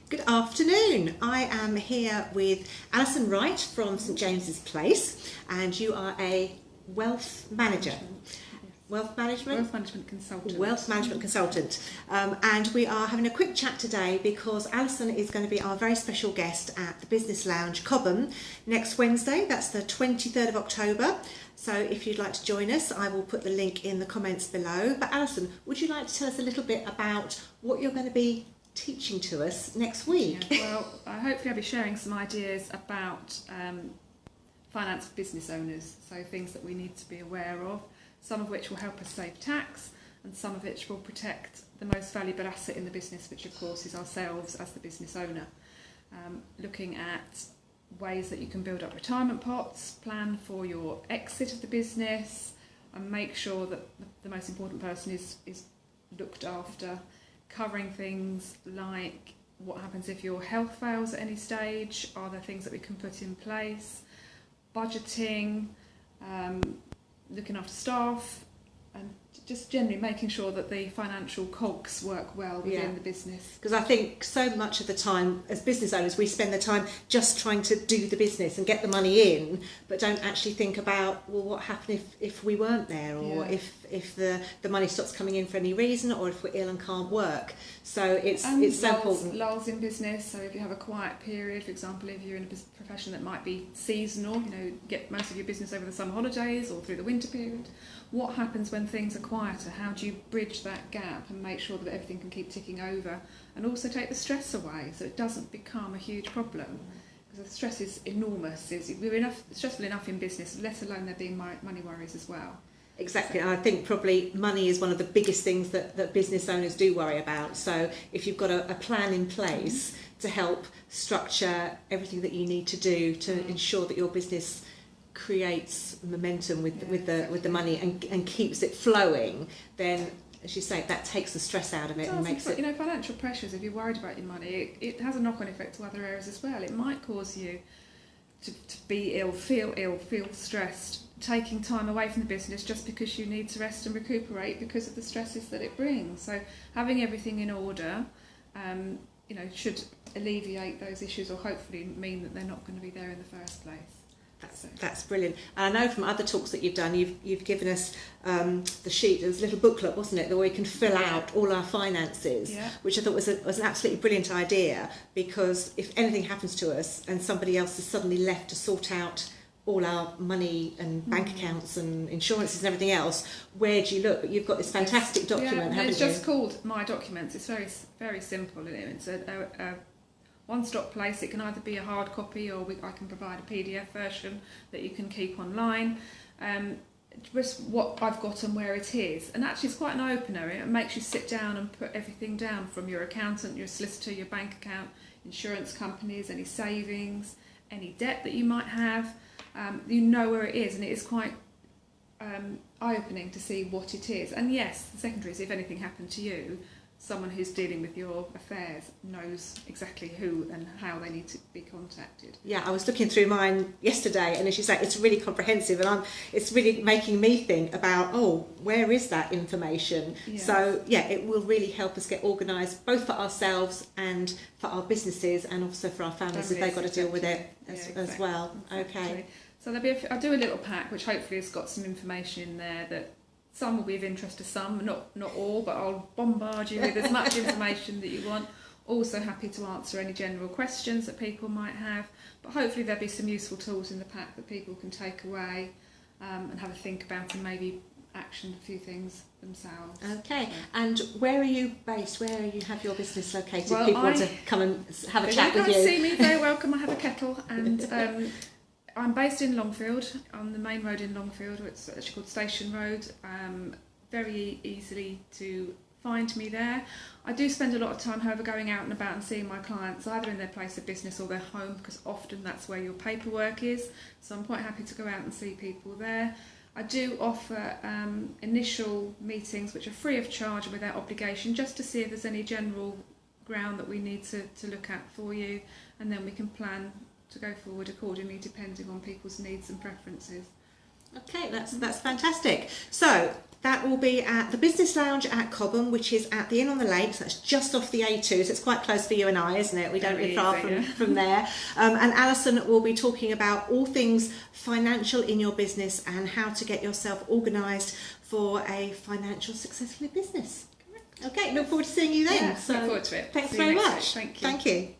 Good afternoon. I am here with Alison Wright from St James's Place, and you are a wealth manager. Wealth management consultant. And we are having a quick chat today because Alison is going to be our very special guest at the Business Lounge Cobham next Wednesday. That's the 23rd of October. So if you'd like to join us, I will put the link in the comments below. But Alison, would you like to tell us a little bit about what you're going to be teaching to us next week? Yeah, well, hopefully I'll be sharing some ideas about finance for business owners, so things that we need to be aware of, some of which will help us save tax and some of which will protect the most valuable asset in the business, which of course is ourselves as the business owner. Looking at ways that you can build up retirement pots, plan for your exit of the business, and make sure that the most important person is looked after, covering things like what happens if your health fails at any stage, are there things that we can put in place, budgeting, looking after staff, and just generally making sure that the financial cogs work well within the business. Because I think so much of the time as business owners we spend the time just trying to do the business and get the money in, but don't actually think about, well, what happened if we weren't there, or if the money stops coming in for any reason, or if we're ill and can't work. So it's so important. Lulls in business, so if you have a quiet period, for example, if you're in a profession that might be seasonal, get most of your business over the summer holidays or through the winter period, what happens when things are quieter? How do you bridge that gap and make sure that everything can keep ticking over, and also take the stress away so it doesn't become a huge problem? Because the stress is enormous. We're stressful enough in business, let alone there being money worries as well. Exactly, and I think probably money is one of the biggest things that business owners do worry about. So if you've got a plan in place to help structure everything that you need to do to ensure that your business creates momentum with the money and keeps it flowing, then, as you say, that takes the stress out of it and makes it... financial pressures, if you're worried about your money, it has a knock-on effect to other areas as well. It might cause you to be ill, feel stressed, taking time away from the business just because you need to rest and recuperate because of the stresses that it brings. So having everything in order should alleviate those issues, or hopefully mean that they're not going to be there in the first place. That's brilliant. And I know from other talks that you've done, you've given us the sheet. There was a little booklet, wasn't it, where we can fill out all our finances, which I thought was an absolutely brilliant idea, because if anything happens to us and somebody else is suddenly left to sort out all our money and bank accounts and insurances and everything else, where do you look? But you've got this fantastic document, haven't you? It's just called My Documents. It's very, very simple. It's a one-stop place. It can either be a hard copy, or I can provide a PDF version that you can keep online. Just what I've got and where it is. And actually it's quite an opener. It makes you sit down and put everything down, from your accountant, your solicitor, your bank account, insurance companies, any savings, any debt that you might have. You know where it is, and it is quite eye-opening to see what it is. And yes, the secondary is, if anything happened to you, someone who's dealing with your affairs knows exactly who and how they need to be contacted. Yeah, I was looking through mine yesterday, and as you say, it's really comprehensive, and it's really making me think about, where is that information? Yes. So it will really help us get organised, both for ourselves and for our businesses, and also for our families if they've got to deal with it as well. Exactly. Okay. So I'll do a little pack which hopefully has got some information in there that some will be of interest to some, not all, but I'll bombard you with as much information that you want. Also happy to answer any general questions that people might have, but hopefully there'll be some useful tools in the pack that people can take away and have a think about, and maybe action a few things themselves. Okay, and where are you based? Where you have your business located? Well, people want to come and have a chat with you. If you see me, very welcome. I have a kettle, and I'm based in Longfield, on the main road in Longfield. It's actually called Station Road. Very easily to find me there. I do spend a lot of time, however, going out and about and seeing my clients, either in their place of business or their home, because often that's where your paperwork is. So I'm quite happy to go out and see people there. I do offer initial meetings which are free of charge and without obligation, just to see if there's any general ground that we need to look at for you, and then we can plan to go forward accordingly depending on people's needs and preferences. Okay, that's fantastic. So that will be at the Business Lounge at Cobham, which is at the Inn on the Lake. So that's just off the A2, so it's quite close for you and I, isn't it? We don't live far from there. And Alison will be talking about all things financial in your business and how to get yourself organised for a financial successful business. Okay, look forward to seeing you then. Yeah, look forward to it. Thanks very much. Thank you. Thank you.